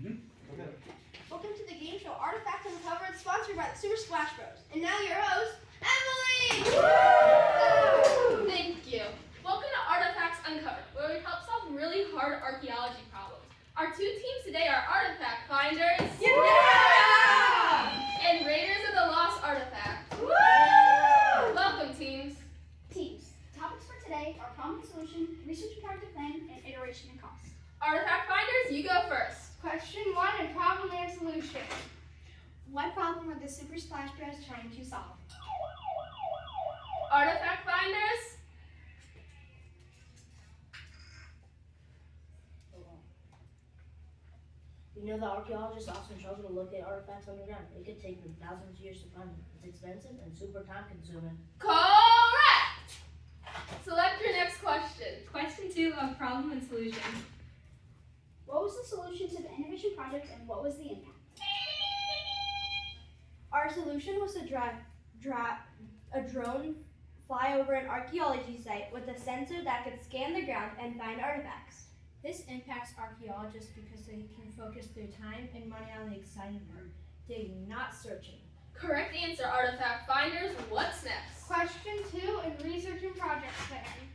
Okay. Welcome to the game show Artifact Uncovered, sponsored by the Super Splash Bros. And now your host, Emily! Woo! Thank you. Welcome to Artifacts Uncovered, where we help solve really hard archaeology problems. Our two teams today are Artifact Finders and Raiders of the Lost Artifact. Welcome, teams. Teams. Topics for today are problem and solution, research and project plan, and iteration and cost. Artifact Finders, you go first. Question 1 and problem and solution. What problem are the Super Splash Bros trying to solve? Artifact Finders. You know, the archaeologists often struggle to locate artifacts underground. It could take them thousands of years to find them. It's expensive and super time consuming. Correct! Select your next question. Question 2 of problem and solution. What was the solution to the innovation project and what was the impact? Our solution was to a drone fly over an archaeology site with a sensor that could scan the ground and find artifacts. This impacts archaeologists because they can focus their time and money on the exciting part, digging, not searching. Correct answer, Artifact Finders. What's next? Question 2 in research and project plan.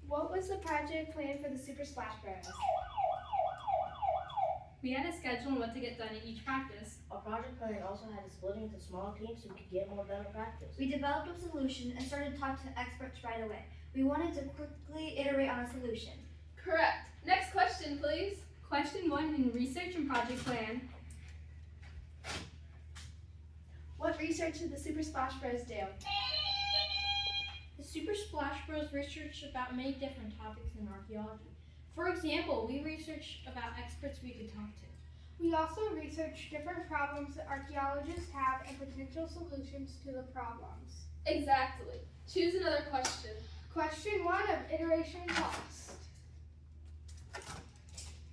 What was the project plan for the Super Splash Bros? We had a schedule on what to get done at each practice. Our project plan also had us splitting into smaller teams so we could get more better practice. We developed a solution and started to talk to experts right away. We wanted to quickly iterate on a solution. Correct. Next question, please. Question 1 in research and project plan. What research did the Super Splash Bros do? The Super Splash Bros researched about many different topics in archaeology. For example, we researched about experts we could talk to. We also researched different problems that archaeologists have and potential solutions to the problems. Exactly. Choose another question. Question 1 of iteration and cost.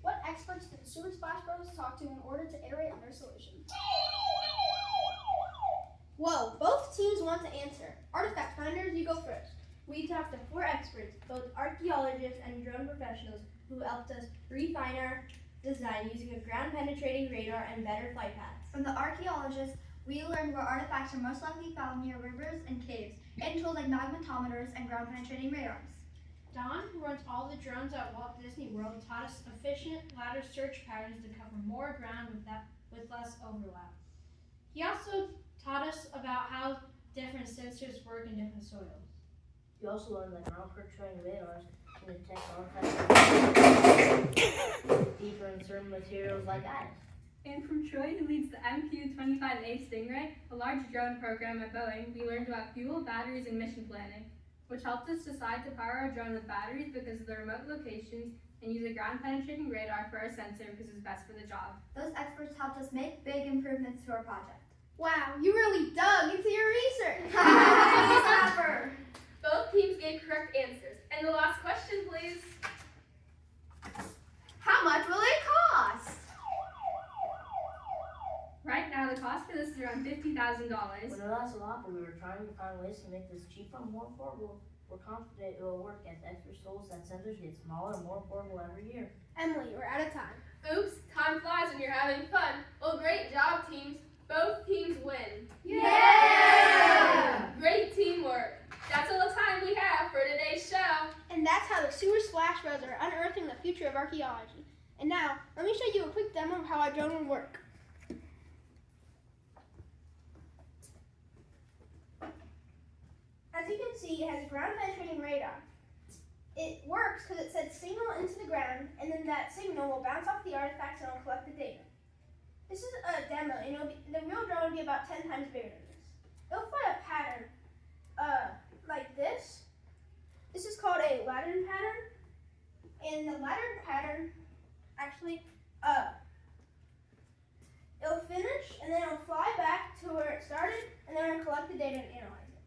What experts did the Super Splash Bros talk to in order to iterate on their solution? Whoa, both teams want to answer. Artifact Finders, you go first. We talked to 4 experts, both archaeologists and drone professionals, who helped us refine our design using a ground-penetrating radar and better flight paths. From the archaeologists, we learned where artifacts are most likely found near rivers and caves, and tools like magnetometers and ground-penetrating radars. Don, who runs all the drones at Walt Disney World, taught us efficient ladder search patterns to cover more ground with less overlap. He also taught us about how different sensors work in different soils. We also learned that ground-penetrating radars can detect artifacts deeper in certain materials like ice. And from Troy, who leads the MQ-25A Stingray, a large drone program at Boeing, we learned about fuel, batteries, and mission planning, which helped us decide to power our drone with batteries because of the remote locations and use a ground-penetrating radar for our sensor because it's best for the job. Those experts helped us make big improvements to our project. Wow, you really dug into your research. Slapper! Both teams gave correct answers. And the last question, please. How much will it cost? Right now, the cost for this is around $50,000. We know that's a lot, but we were trying to find ways to make this cheaper and more affordable. We're confident it will work as experts told us that sensors get smaller and more affordable every year. Emily, we're out of time. Oops, time flies when you're having fun. Well, great job, teams. Both teams win. Yeah! Great teamwork. That's all the time we have for today's show. And that's how the Super Splash Bros are unearthing the future of archaeology. And now, let me show you a quick demo of how our drone will work. As you can see, it has a ground-penetrating radar. It works because it sends signal into the ground, and then that signal will bounce off the artifacts and will collect the data. This is a demo, and the real drone will be about 10 times bigger than this. It'll fly a pattern like this. This is called a ladder pattern, and the ladder pattern actually it'll finish, and then it'll fly back to where it started, and then it'll collect the data and analyze it.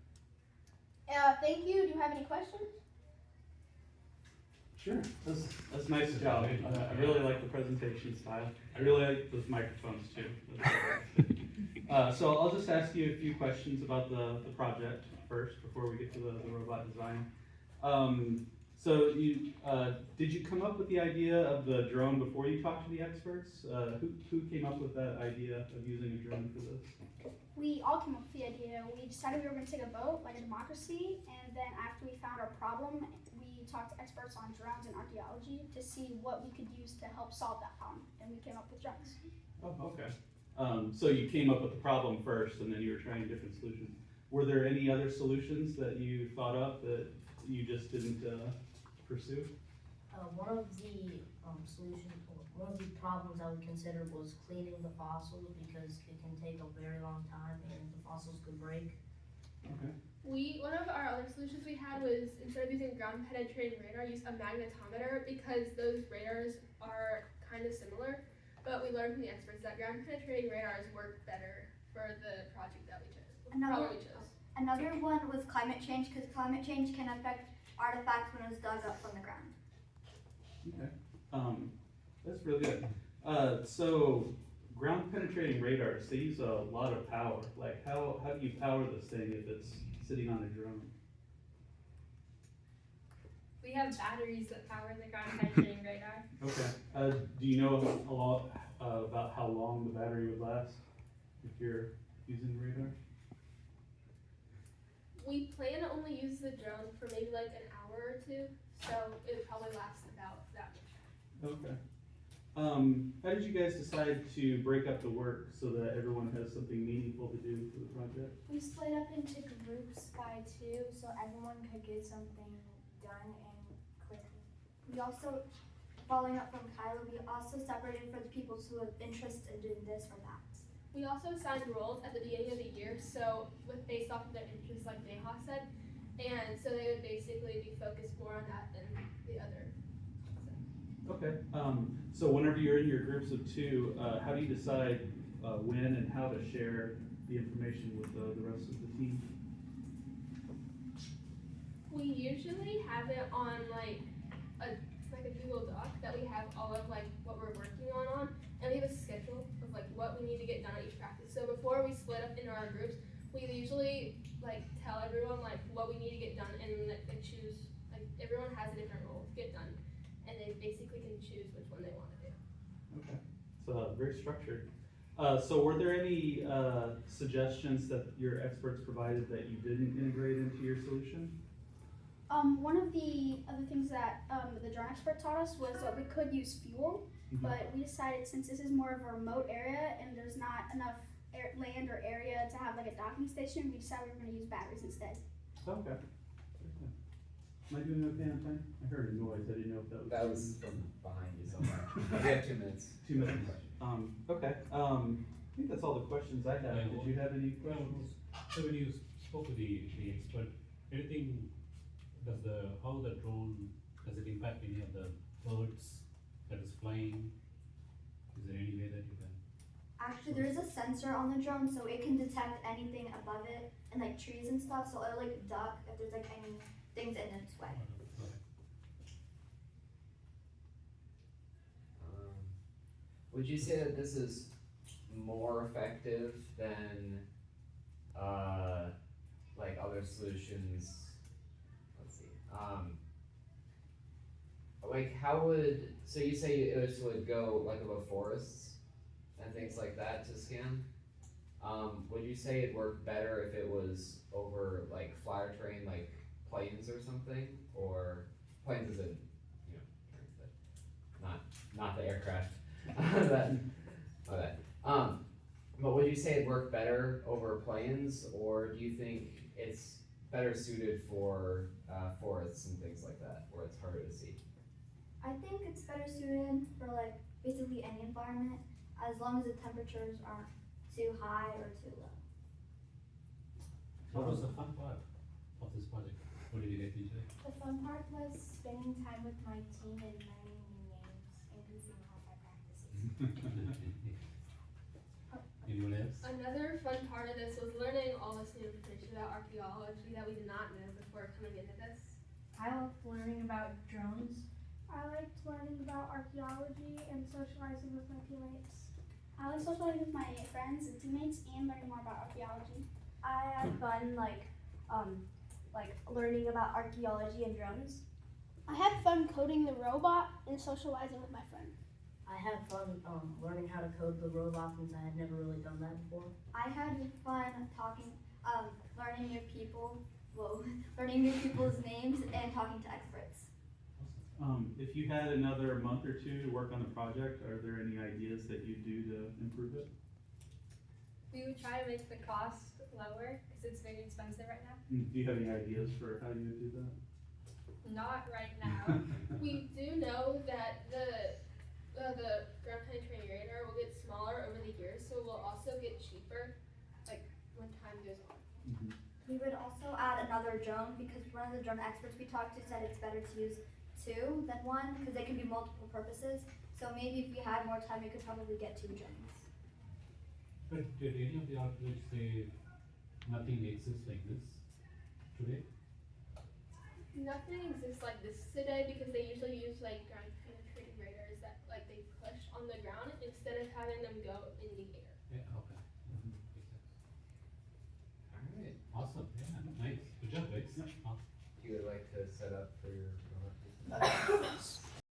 Thank you. Do you have any questions? Sure. That's a nice job. I really like the presentation style. I really like those microphones too. So I'll just ask you a few questions about the project first before we get to the robot design. So did you come up with the idea of the drone before you talked to the experts? Who came up with that idea of using a drone for this? We all came up with the idea. We decided we were going to take a vote, like a democracy, and then after we found our problem, we talked to experts on drones and archaeology to see what we could use to help solve that problem, and we came up with drones. Oh, okay. So you came up with the problem first, and then you were trying different solutions. Were there any other solutions that you thought up that you just didn't pursue? One of the problems I would consider was cleaning the fossils because it can take a very long time and the fossils could break. Okay. One of our other solutions we had was, instead of using ground penetrating radar, use a magnetometer, because those radars are kind of similar, but we learned from the experts that ground penetrating radars work better for the project that we chose. Another one was climate change, because climate change can affect artifacts when it's dug up from the ground. Okay. That's really good. So ground penetrating radars, they use a lot of power. Like how do you power this thing if it's sitting on a drone? We have batteries that power the ground penetrating radar. Okay. Do you know a lot about how long the battery would last if you're using radar? We plan to only use the drone for maybe like an hour or two, so it would probably last about that much time. Okay. How did you guys decide to break up the work so that everyone has something meaningful to do for the project? We split up into groups by 2 so everyone could get something done and quickly. We also, following up from Kyla, we also separated for the people who have interest in doing this or that. We also assigned roles at the beginning of the year, so based off of their interests, like Neha said, and so they would basically be focused more on that than the other. Okay. So whenever you're in your groups of 2, how do you decide when and how to share the information with the rest of the team? We usually have it on like a Google Doc that we have all of like what we're working on, and we have a schedule of like what we need to get done at each practice. So before we split up into our groups, we usually like tell everyone like what we need to get done, and they choose, like everyone has a different role to get done, and they basically can choose which one they want to do. Okay. So very structured. So were there any suggestions that your experts provided that you didn't integrate into your solution? One of the other things that the drone expert taught us was that we could use fuel, but we decided since this is more of a remote area and there's not enough land or area to have like a docking station, we decided we were going to use batteries instead. Okay. Am I doing okay on time? I heard a noise. I didn't know if that was. That was from behind you somewhere. We have 2 minutes. 2 minutes. Okay. I think that's all the questions I have. Did you have any questions? So when you spoke to the expert, anything, how the drone, does it impact any of the birds that is flying? Is there any way that you can? Actually, there is a sensor on the drone, so it can detect anything above it and like trees and stuff. So it'll like duck if there's like any things in its way. Would you say that this is more effective than like other solutions? Let's see. Like how would, so you say this would go like above forests and things like that to scan? Would you say it worked better if it was over like flyer terrain, like planes or something? Or planes is in, you know, trains, but not the aircraft. But would you say it worked better over planes, or do you think it's better suited for forests and things like that, where it's harder to see? I think it's better suited for like basically any environment, as long as the temperatures aren't too high or too low. What was the fun part of this project? What did you get into? The fun part was spending time with my team and learning new names and goofing off at practices. Anyone else? Another fun part of this was learning all this new information about archaeology that we did not know before coming into this. I loved learning about drones. I liked learning about archaeology and socializing with my teammates. I like socializing with my friends and teammates and learning more about archaeology. I had fun like learning about archaeology and drones. I had fun coding the robot and socializing with my friend. I had fun learning how to code the robot since I had never really done that before. I had fun learning new people, learning new people's names and talking to experts. If you had another month or two to work on the project, are there any ideas that you'd do to improve it? We would try to make the cost lower because it's very expensive right now. Do you have any ideas for how you would do that? Not right now. We do know that the ground penetrating radar will get smaller over the years, so it will also get cheaper, like when time goes on. We would also add another drone because one of the drone experts we talked to said it's better to use 2 than 1 because they can be multiple purposes. So maybe if we had more time, we could probably get 2 drones. But did any of the architects say nothing exists like this today? Nothing exists like this today because they usually use like ground penetrating radars that like they push on the ground instead of having them go in the air. Yeah, okay.